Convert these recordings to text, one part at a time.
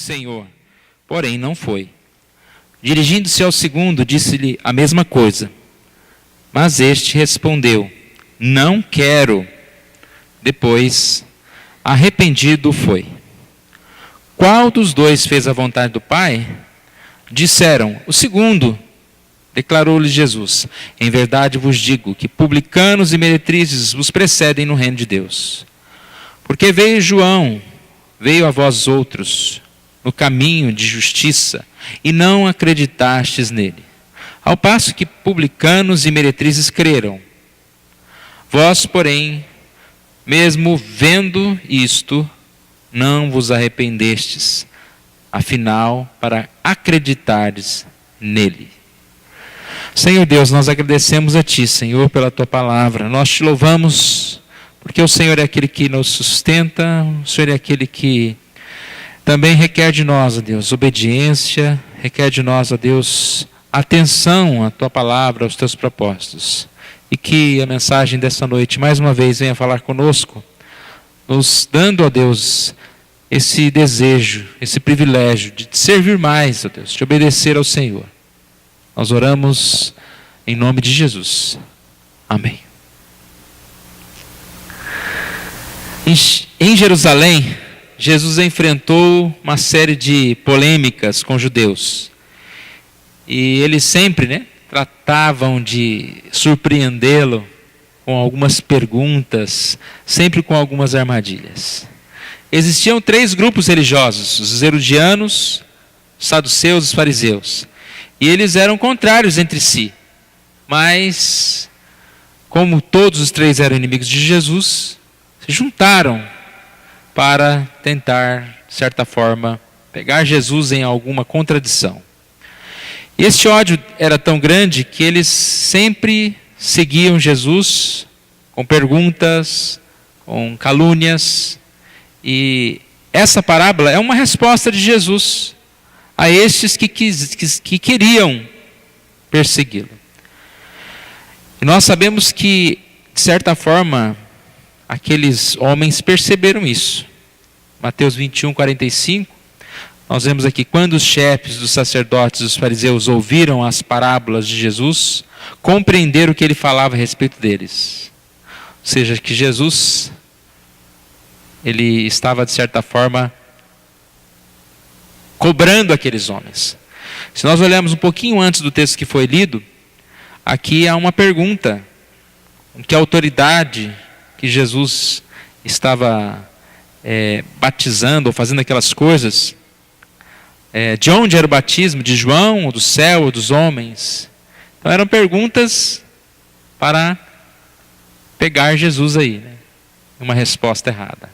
Senhor. Porém, não foi. Dirigindo-se ao segundo, disse-lhe a mesma coisa. Mas este respondeu: não quero. Depois, arrependido foi. Qual dos dois fez a vontade do Pai? Disseram: o segundo. Declarou-lhes Jesus: em verdade vos digo que publicanos e meretrizes vos precedem no reino de Deus. Porque veio João, veio a vós outros, no caminho de justiça, e não acreditastes nele. Ao passo que publicanos e meretrizes creram. Vós, porém, mesmo vendo isto, não vos arrependestes, afinal, para acreditardes nele. Senhor Deus, nós agradecemos a Ti, Senhor, pela Tua palavra. Nós Te louvamos, porque o Senhor é aquele que nos sustenta, o Senhor é aquele que também requer de nós, ó Deus, obediência, requer de nós, ó Deus, atenção à Tua palavra, aos Teus propósitos. E que a mensagem desta noite, mais uma vez, venha falar conosco, nos dando, ó Deus, esse desejo, esse privilégio de Te servir mais, ó Deus, de obedecer ao Senhor. Nós oramos em nome de Jesus. Amém. Em Jerusalém, Jesus enfrentou uma série de polêmicas com judeus. E eles sempre, tratavam de surpreendê-lo com algumas perguntas, sempre com algumas armadilhas. Existiam 3 grupos religiosos: os herodianos, os saduceus e os fariseus. E eles eram contrários entre si. Mas, como todos os 3 eram inimigos de Jesus, se juntaram para tentar, de certa forma, pegar Jesus em alguma contradição. E este ódio era tão grande que eles sempre seguiam Jesus com perguntas, com calúnias. E essa parábola é uma resposta de Jesus a estes que queriam persegui-lo. E nós sabemos que, de certa forma, aqueles homens perceberam isso. Mateus 21, 45, nós vemos aqui: quando os chefes dos sacerdotes e dos fariseus ouviram as parábolas de Jesus, compreenderam o que ele falava a respeito deles. Ou seja, que Jesus, ele estava, de certa forma, cobrando aqueles homens. Se nós olharmos um pouquinho antes do texto que foi lido, aqui há uma pergunta: com que autoridade que Jesus estava batizando ou fazendo aquelas coisas? De onde era o batismo? De João, ou do céu, ou dos homens? Então eram perguntas para pegar Jesus aí, uma resposta errada.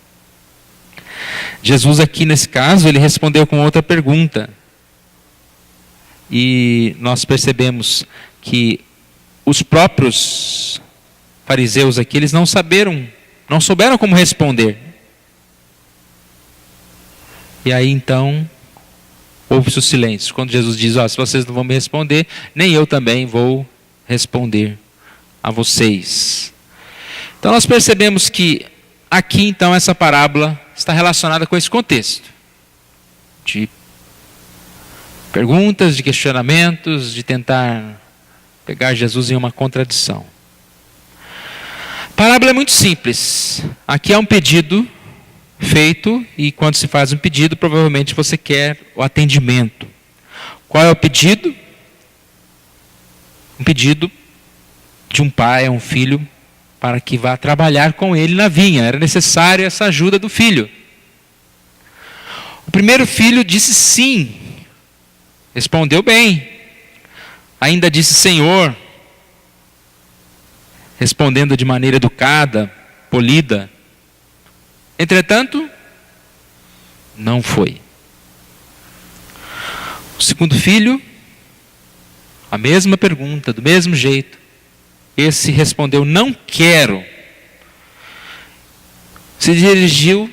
Jesus aqui nesse caso, ele respondeu com outra pergunta. E nós percebemos que os próprios fariseus aqui, eles não souberam como responder. E aí então, houve-se o silêncio. Quando Jesus diz: se vocês não vão me responder, nem eu também vou responder a vocês. Então nós percebemos que aqui então essa parábola está relacionada com esse contexto de perguntas, de questionamentos, de tentar pegar Jesus em uma contradição. A parábola é muito simples. Aqui há um pedido feito, e quando se faz um pedido, provavelmente você quer o atendimento. Qual é o pedido? Um pedido de um pai a um filho para que vá trabalhar com ele na vinha. Era necessária essa ajuda do filho. O primeiro filho disse sim, respondeu bem, ainda disse Senhor, respondendo de maneira educada, polida. Entretanto, não foi. O segundo filho, a mesma pergunta, do mesmo jeito. Esse respondeu: não quero. Se dirigiu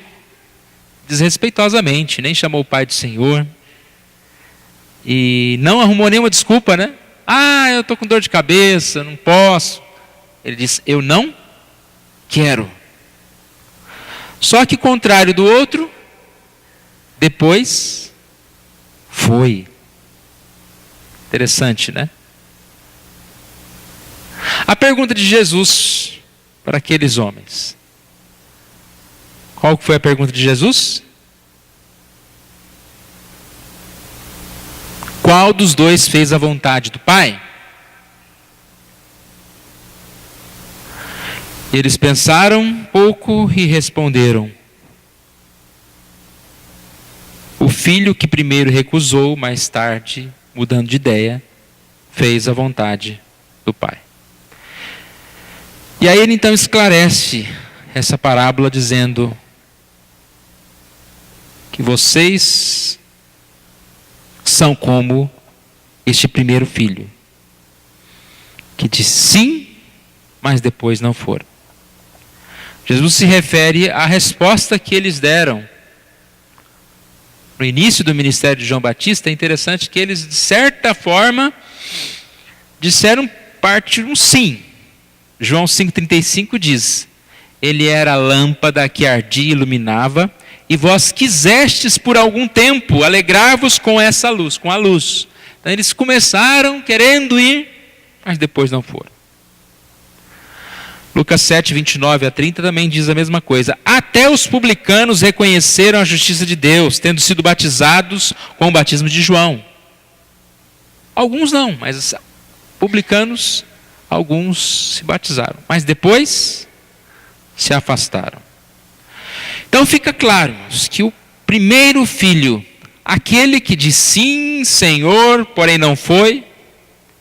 desrespeitosamente, nem chamou o pai de Senhor. E não arrumou nenhuma desculpa, eu estou com dor de cabeça, não posso. Ele disse: eu não quero. Só que, contrário do outro, depois foi. Interessante, né? A pergunta de Jesus para aqueles homens. Qual foi a pergunta de Jesus? Qual dos dois fez a vontade do Pai? Eles pensaram um pouco e responderam: o filho que primeiro recusou, mais tarde, mudando de ideia, fez a vontade do Pai. E aí ele então esclarece essa parábola dizendo que vocês são como este primeiro filho, que disse sim, mas depois não foram. Jesus se refere à resposta que eles deram no início do ministério de João Batista. É interessante que eles, de certa forma, disseram parte de um sim. João 5,35 diz: ele era a lâmpada que ardia e iluminava, e vós quisestes por algum tempo alegrar-vos com essa luz, com a luz. Então eles começaram querendo ir, mas depois não foram. Lucas 7, 29 a 30 também diz a mesma coisa. Até os publicanos reconheceram a justiça de Deus, tendo sido batizados com o batismo de João. Alguns não, mas publicanos, alguns se batizaram. Mas depois se afastaram. Então fica claro que o primeiro filho, aquele que diz sim, Senhor, porém não foi,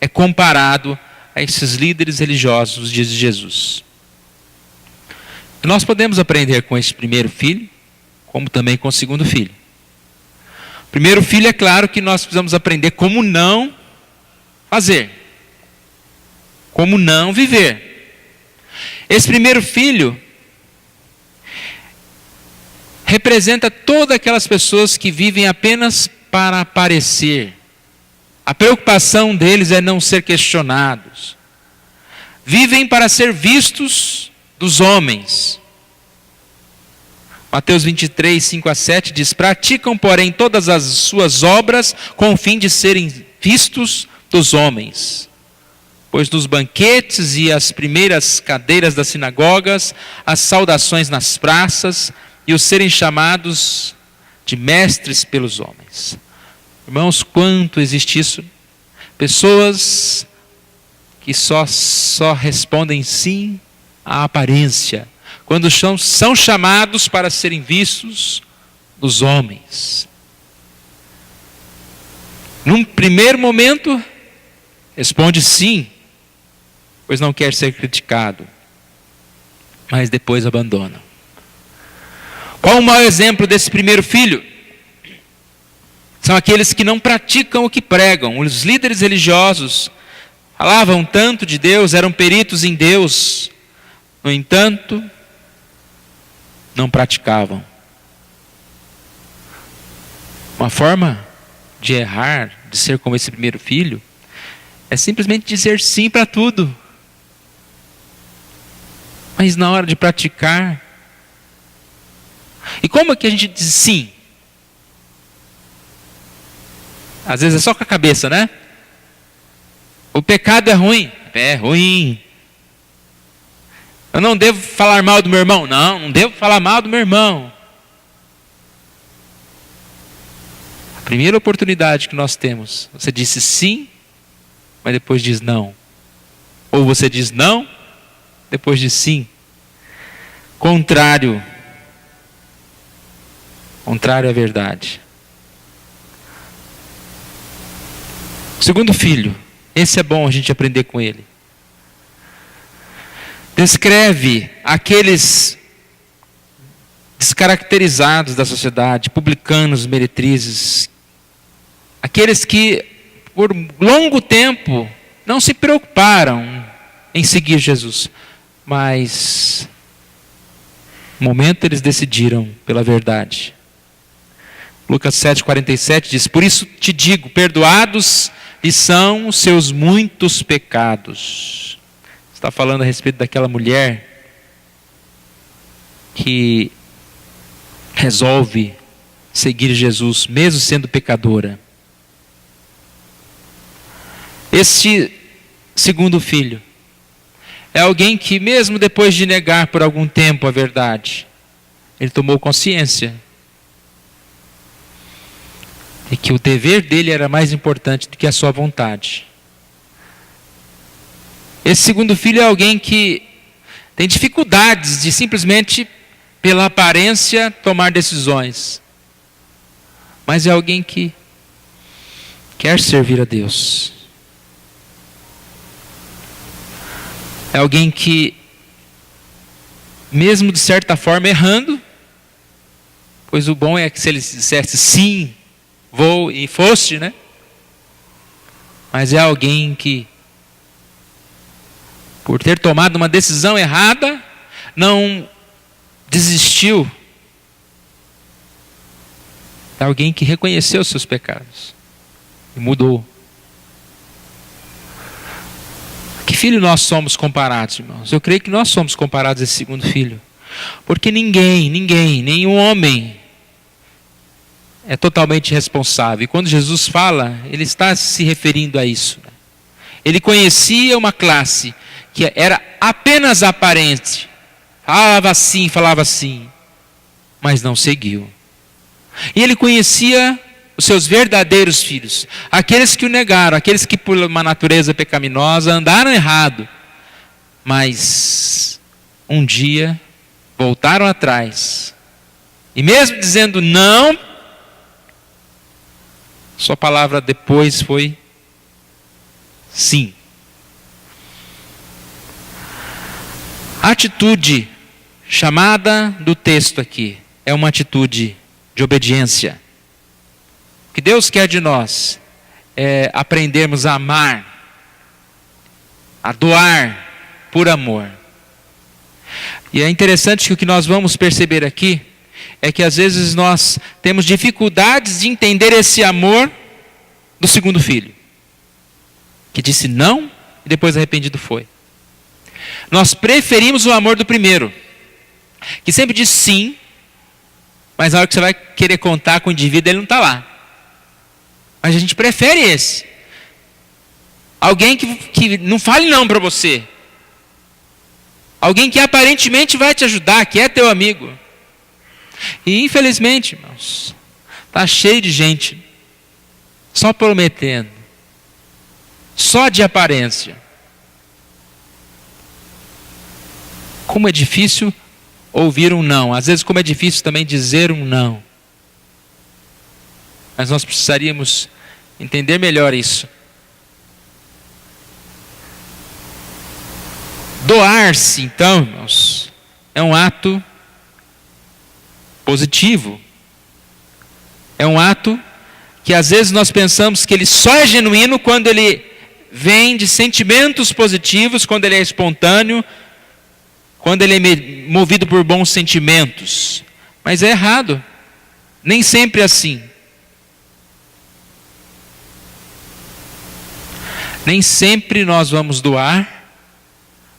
é comparado a esses líderes religiosos dos dias de Jesus. Nós podemos aprender com esse primeiro filho, como também com o segundo filho. O primeiro filho, é claro que nós precisamos aprender como não fazer, como não viver. Esse primeiro filho representa todas aquelas pessoas que vivem apenas para aparecer. A preocupação deles é não ser questionados. Vivem para ser vistos dos homens. Mateus 23, 5 a 7 diz: praticam, porém, todas as suas obras com o fim de serem vistos dos homens. Pois nos banquetes e as primeiras cadeiras das sinagogas, as saudações nas praças e os serem chamados de mestres pelos homens. Irmãos, quanto existe isso? Pessoas que só respondem sim à aparência, quando são chamados para serem vistos dos homens. Num primeiro momento, responde sim, pois não quer ser criticado, mas depois abandona. Qual o maior exemplo desse primeiro filho? São aqueles que não praticam o que pregam. Os líderes religiosos falavam tanto de Deus, eram peritos em Deus, no entanto, não praticavam. Uma forma de errar, de ser como esse primeiro filho, é simplesmente dizer sim para tudo. Mas na hora de praticar, e como é que a gente diz sim? Às vezes é só com a cabeça, né? O pecado é ruim. É ruim. Eu não devo falar mal do meu irmão. Não devo falar mal do meu irmão. A primeira oportunidade que nós temos, você disse sim, mas depois diz não. Ou você diz não, depois diz sim. Contrário à verdade. O segundo filho, esse é bom a gente aprender com ele. Descreve aqueles descaracterizados da sociedade, publicanos, meretrizes, aqueles que por longo tempo não se preocuparam em seguir Jesus, mas no momento eles decidiram pela verdade. Lucas 7,47 diz: por isso te digo, perdoados lhe são os seus muitos pecados. Está falando a respeito daquela mulher que resolve seguir Jesus, mesmo sendo pecadora. Este segundo filho é alguém que, mesmo depois de negar por algum tempo a verdade, ele tomou consciência de que o dever dele era mais importante do que a sua vontade. Esse segundo filho é alguém que tem dificuldades de simplesmente, pela aparência, tomar decisões. Mas é alguém que quer servir a Deus. É alguém que, mesmo de certa forma errando, pois o bom é que se ele dissesse sim, vou e fosse, né? Mas é alguém que, por ter tomado uma decisão errada, não desistiu. É alguém que reconheceu os seus pecados e mudou. Que filho nós somos comparados, irmãos? Eu creio que nós somos comparados a esse segundo filho. Porque nenhum homem é totalmente responsável. E quando Jesus fala, ele está se referindo a isso. Ele conhecia uma classe que era apenas aparente. Falava assim, mas não seguiu. E ele conhecia os seus verdadeiros filhos, aqueles que o negaram, aqueles que por uma natureza pecaminosa andaram errado, mas um dia voltaram atrás, e mesmo dizendo não, sua palavra depois foi sim. A atitude chamada do texto aqui é uma atitude de obediência. O que Deus quer de nós é aprendermos a amar, a doar por amor. E é interessante que o que nós vamos perceber aqui é que às vezes nós temos dificuldades de entender esse amor do segundo filho, que disse não e depois arrependido foi. Nós preferimos o amor do primeiro, que sempre diz sim, mas na hora que você vai querer contar com o indivíduo, ele não está lá. Mas a gente prefere esse. Alguém que não fale não para você. Alguém que aparentemente vai te ajudar, que é teu amigo. E infelizmente, irmãos, está cheio de gente só prometendo, só de aparência. Como é difícil ouvir um não. Às vezes como é difícil também dizer um não. Mas nós precisaríamos entender melhor isso. Doar-se, então, irmãos, é um ato positivo. É um ato que às vezes nós pensamos que ele só é genuíno quando ele vem de sentimentos positivos, quando ele é espontâneo, quando ele é movido por bons sentimentos. Mas é errado. Nem sempre é assim. Nem sempre nós vamos doar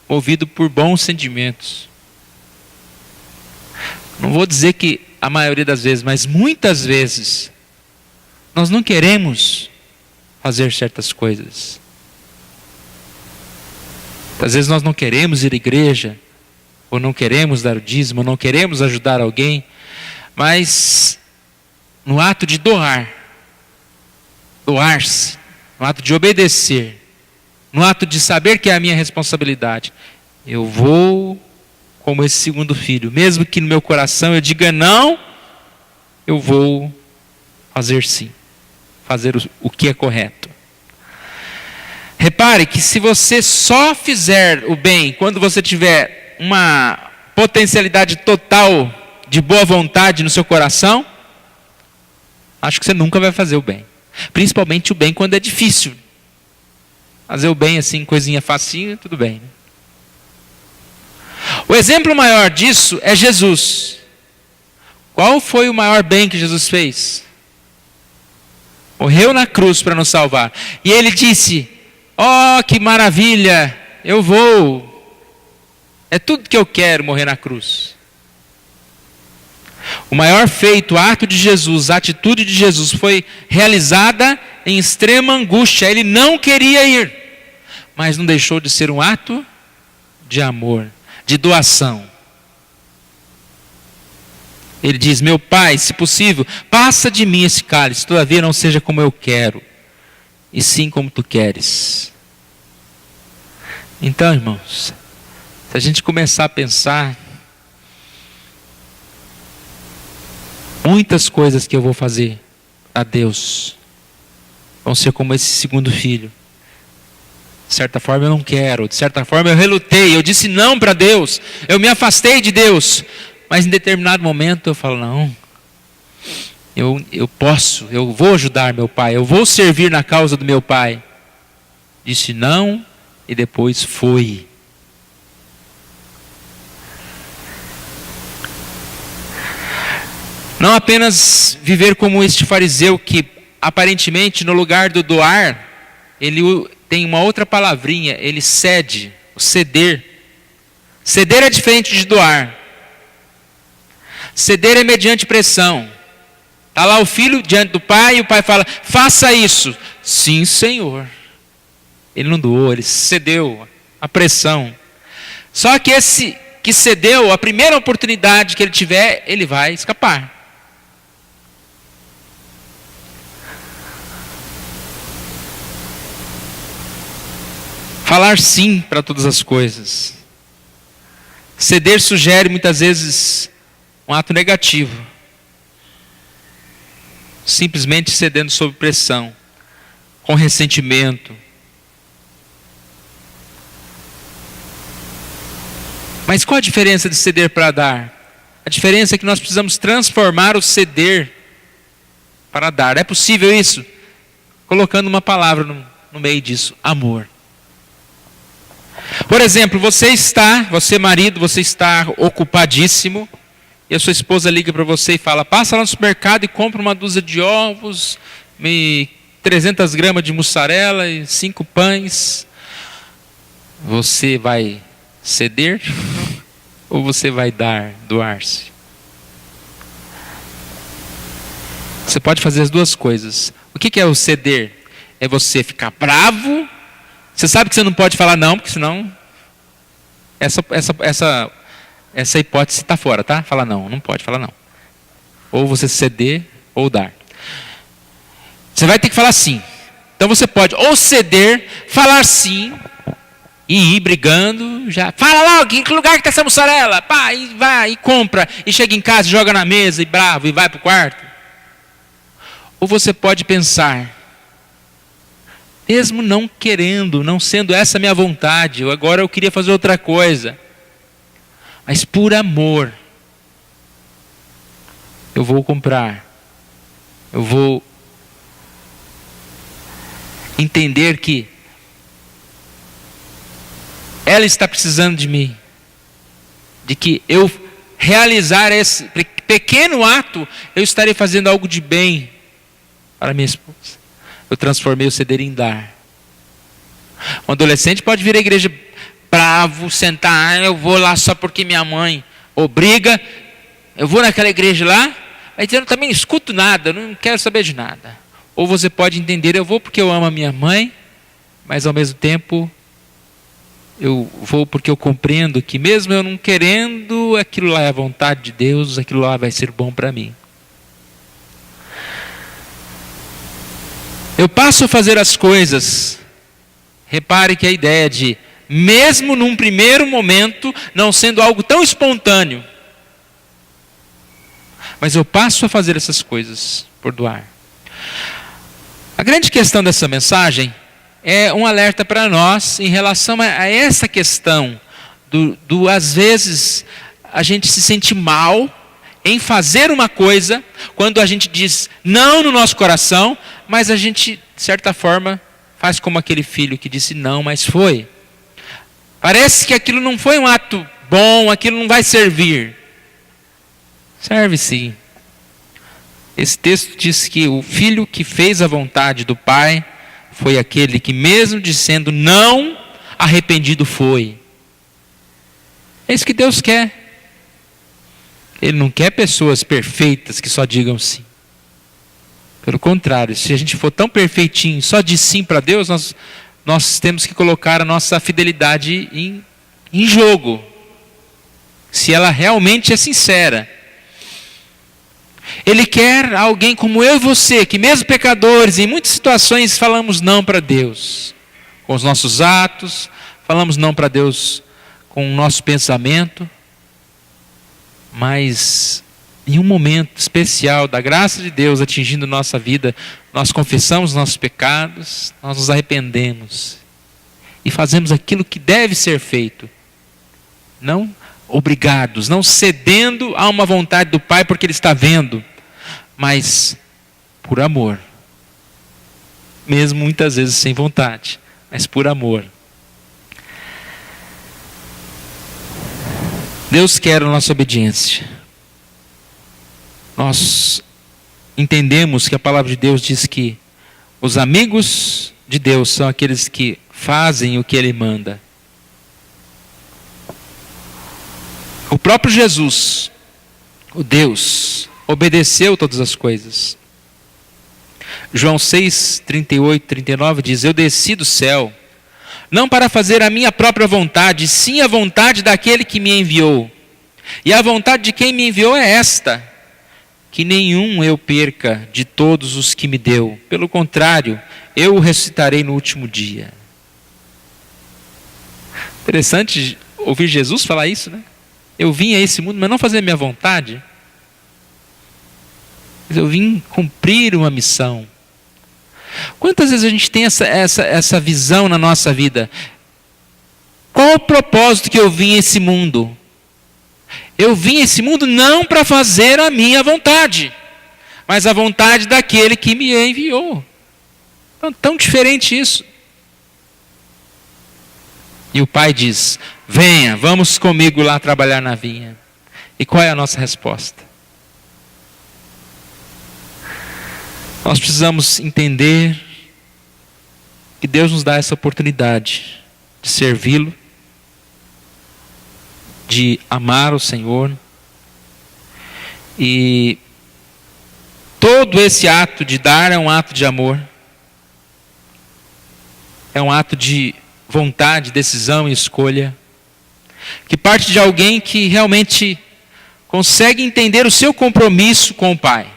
movido por bons sentimentos. Não vou dizer que a maioria das vezes, mas muitas vezes nós não queremos fazer certas coisas. Às vezes nós não queremos ir à igreja, ou não queremos dar o dízimo, ou não queremos ajudar alguém, mas no ato de doar-se, no ato de obedecer, no ato de saber que é a minha responsabilidade, eu vou como esse segundo filho, mesmo que no meu coração eu diga não, eu vou fazer sim, fazer o que é correto. Repare que se você só fizer o bem quando você tiver uma potencialidade total de boa vontade no seu coração, acho que você nunca vai fazer o bem. Principalmente o bem quando é difícil. Fazer o bem assim, coisinha facinho, tudo bem. O exemplo maior disso é Jesus. Qual foi o maior bem que Jesus fez? Morreu na cruz para nos salvar. E ele disse: oh, que maravilha, eu vou. É tudo que eu quero, morrer na cruz. O maior feito, o ato de Jesus, a atitude de Jesus foi realizada em extrema angústia. Ele não queria ir, mas não deixou de ser um ato de amor, de doação. Ele diz: meu pai, se possível, passa de mim esse cálice, todavia não seja como eu quero, e sim como tu queres. Então, irmãos, se a gente começar a pensar, muitas coisas que eu vou fazer a Deus vão ser como esse segundo filho. De certa forma eu não quero, de certa forma eu relutei, eu disse não para Deus, eu me afastei de Deus. Mas em determinado momento eu falo: não, eu posso, eu vou ajudar meu pai, eu vou servir na causa do meu pai. Disse não e depois foi. Não apenas viver como este fariseu que aparentemente no lugar do doar, ele tem uma outra palavrinha, ele cede, o ceder. Ceder é diferente de doar. Ceder é mediante pressão. Está lá o filho diante do pai e o pai fala: faça isso. Sim, Senhor. Ele não doou, ele cedeu a pressão. Só que esse que cedeu, a primeira oportunidade que ele tiver, ele vai escapar. Falar sim para todas as coisas. Ceder sugere muitas vezes um ato negativo. Simplesmente cedendo sob pressão, com ressentimento. Mas qual a diferença de ceder para dar? A diferença é que nós precisamos transformar o ceder para dar. É possível isso? Colocando uma palavra no meio disso: amor. Por exemplo, você marido, você está ocupadíssimo, e a sua esposa liga para você e fala: passa lá no supermercado e compra uma dúzia de ovos, 300 gramas de mussarela e 5 pães. Você vai ceder ou você vai doar-se? Você pode fazer as duas coisas. O que é o ceder? É você ficar bravo. Você sabe que você não pode falar não, porque senão essa hipótese está fora, tá? Falar não, não pode falar não. Ou você ceder ou dar. Você vai ter que falar sim. Então você pode ou ceder, falar sim e ir brigando, já fala logo, em que lugar que está essa mussarela? Pá, e vai, e compra, e chega em casa, joga na mesa, e bravo, e vai para o quarto. Ou você pode pensar: mesmo não querendo, não sendo essa a minha vontade, agora eu queria fazer outra coisa, mas por amor, eu vou comprar, eu vou entender que ela está precisando de mim, de que eu realizar esse pequeno ato, eu estarei fazendo algo de bem para minha esposa. Eu transformei o ceder em dar. Um adolescente pode vir à igreja bravo, sentar: eu vou lá só porque minha mãe obriga, eu vou naquela igreja lá, mas eu também não escuto nada, eu não quero saber de nada. Ou você pode entender: eu vou porque eu amo a minha mãe, mas ao mesmo tempo eu vou porque eu compreendo que mesmo eu não querendo, aquilo lá é a vontade de Deus, aquilo lá vai ser bom para mim. Eu passo a fazer as coisas. Repare que a ideia de, mesmo num primeiro momento, não sendo algo tão espontâneo, mas eu passo a fazer essas coisas por doar. A grande questão dessa mensagem é um alerta para nós em relação a essa questão do às vezes a gente se sente mal em fazer uma coisa quando a gente diz não no nosso coração, mas a gente, de certa forma, faz como aquele filho que disse não, mas foi. Parece que aquilo não foi um ato bom, aquilo não vai servir. Serve sim. Esse texto diz que o filho que fez a vontade do pai foi aquele que, mesmo dizendo não, arrependido foi. É isso que Deus quer. Ele não quer pessoas perfeitas que só digam sim. Pelo contrário, se a gente for tão perfeitinho, só de sim para Deus, nós temos que colocar a nossa fidelidade em jogo. Se ela realmente é sincera. Ele quer alguém como eu e você, que mesmo pecadores, em muitas situações falamos não para Deus. Com os nossos atos, falamos não para Deus com o nosso pensamento. Mas em um momento especial da graça de Deus atingindo nossa vida, nós confessamos nossos pecados, nós nos arrependemos e fazemos aquilo que deve ser feito. Não obrigados, não cedendo a uma vontade do Pai porque Ele está vendo, mas por amor. Mesmo muitas vezes sem vontade, mas por amor. Deus quer a nossa obediência. Nós entendemos que a palavra de Deus diz que os amigos de Deus são aqueles que fazem o que Ele manda. O próprio Jesus, o Deus, obedeceu todas as coisas. João 6, 38, 39 diz: eu desci do céu, não para fazer a minha própria vontade, sim a vontade daquele que me enviou. E a vontade de quem me enviou é esta: que nenhum eu perca de todos os que me deu. Pelo contrário, eu o ressuscitarei no último dia. Interessante ouvir Jesus falar isso, né? Eu vim a esse mundo, mas não fazer a minha vontade. Mas eu vim cumprir uma missão. Quantas vezes a gente tem essa visão na nossa vida? Qual o propósito que eu vim a esse mundo? Eu vim a esse mundo não para fazer a minha vontade, mas a vontade daquele que me enviou. Tão diferente isso. E o Pai diz: venha, vamos comigo lá trabalhar na vinha. E qual é a nossa resposta? Nós precisamos entender que Deus nos dá essa oportunidade de servi-lo, de amar o Senhor. E todo esse ato de dar é um ato de amor. É um ato de vontade, decisão e escolha, que parte de alguém que realmente consegue entender o seu compromisso com o Pai.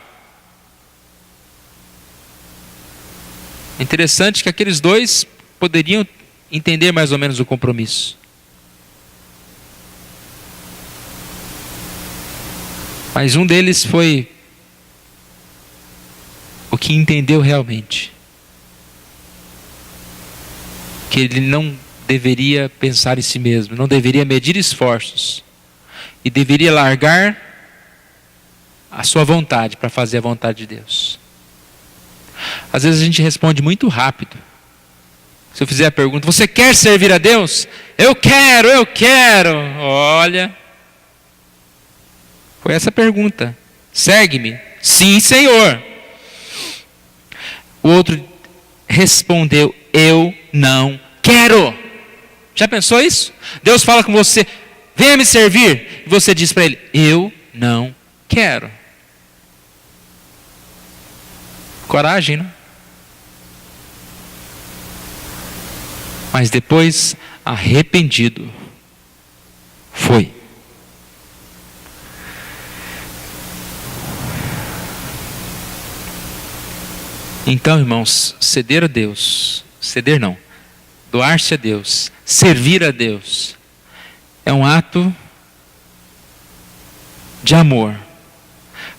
É interessante que aqueles dois poderiam entender mais ou menos o compromisso. Mas um deles foi o que entendeu realmente. Que ele não deveria pensar em si mesmo, não deveria medir esforços. E deveria largar a sua vontade para fazer a vontade de Deus. Às vezes a gente responde muito rápido. Se eu fizer a pergunta: você quer servir a Deus? Eu quero, eu quero. Olha, foi essa a pergunta. Segue-me? Sim, Senhor. O outro respondeu: eu não quero. Já pensou isso? Deus fala com você: venha me servir. E você diz para ele: eu não quero. Coragem, não? Mas depois, arrependido, foi. Então, irmãos, ceder a Deus, ceder não, doar-se a Deus, servir a Deus, é um ato de amor.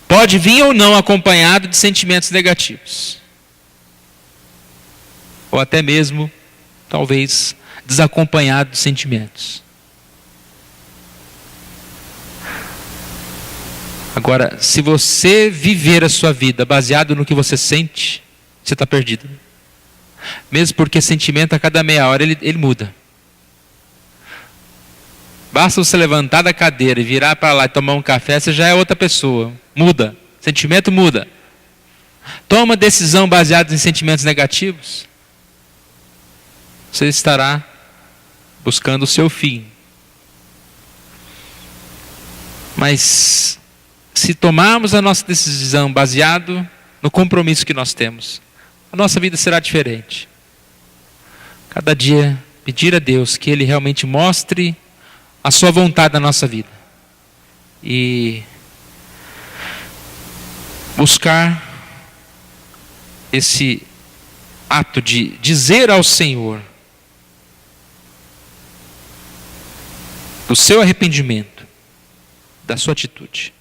Pode vir ou não acompanhado de sentimentos negativos. Ou até mesmo, talvez, desacompanhado de sentimentos. Agora, se você viver a sua vida baseado no que você sente, você está perdido. Mesmo porque sentimento a cada meia hora ele muda. Basta você levantar da cadeira e virar para lá e tomar um café, você já é outra pessoa. Muda. Sentimento muda. Toma decisão baseada em sentimentos negativos, você estará buscando o seu fim. Mas se tomarmos a nossa decisão baseado no compromisso que nós temos, a nossa vida será diferente. Cada dia pedir a Deus que Ele realmente mostre a sua vontade na nossa vida. E buscar esse ato de dizer ao Senhor do seu arrependimento, da sua atitude.